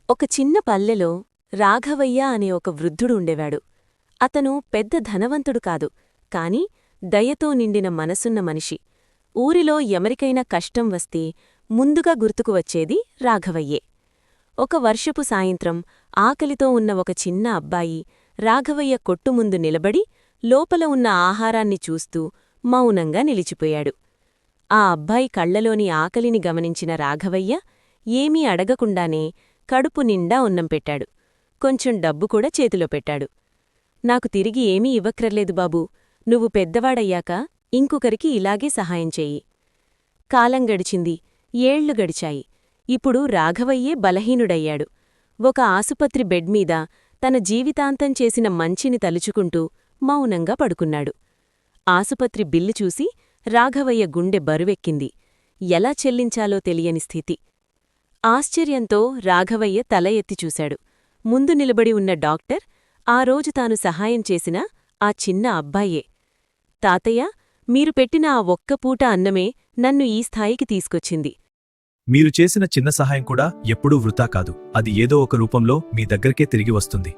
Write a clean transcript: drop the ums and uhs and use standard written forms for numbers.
ఒక చిన్న పల్లెలో రాఘవయ్య అనే ఒక వృద్ధుడు ఉండేవాడు. అతను పెద్ద ధనవంతుడు కాదు, కాని దయతో నిండిన మనసున్న మనిషి. ఊరిలో ఎవరికైనా కష్టం వస్తే ముందుగా గుర్తుకు వచ్చేది రాఘవయ్యే. ఒక వర్షపు సాయంత్రం ఆకలితో ఉన్న ఒక చిన్న అబ్బాయి రాఘవయ్య కొట్టు ముందు నిలబడి లోపల ఉన్న ఆహారాన్ని చూస్తూ మౌనంగా నిలిచిపోయాడు. ఆ అబ్బాయి కళ్లలోని ఆకలిని గమనించిన రాఘవయ్య ఏమీ అడగకుండానే కడుపు నిండా అన్నం పెట్టాడు. కొంచెం డబ్బు కూడా చేతిలో పెట్టాడు. నాకు తిరిగి ఏమీ ఇవ్వక్రర్లేదు బాబూ, నువ్వు పెద్దవాడయ్యాక ఇంకొకరికి ఇలాగే సహాయం చెయ్యి. కాలం గడిచింది, ఏళ్లు గడిచాయి. ఇప్పుడు రాఘవయ్యే బలహీనుడయ్యాడు. ఒక ఆసుపత్రి బెడ్ మీద తన జీవితాంతం చేసిన మంచిని తలుచుకుంటూ మౌనంగా పడుకున్నాడు. ఆసుపత్రి బిల్లు చూసి రాఘవయ్య గుండె బరువెక్కింది. ఎలా చెల్లించాలో తెలియని స్థితి. ఆశ్చర్యంతో రాఘవయ్య తల ఎత్తి చూశాడు. ముందు నిలబడి ఉన్న డాక్టర్ ఆ రోజు తాను సహాయం చేసిన ఆ చిన్న అబ్బాయే. తాతయ్య, మీరు పెట్టిన ఆ ఒక్క పూట అన్నమే నన్ను ఈ స్థాయికి తీసుకొచ్చింది. మీరు చేసిన చిన్న సహాయం కూడా ఎప్పుడూ వృథా కాదు. అది ఏదో ఒక రూపంలో మీ దగ్గరకే తిరిగి వస్తుంది.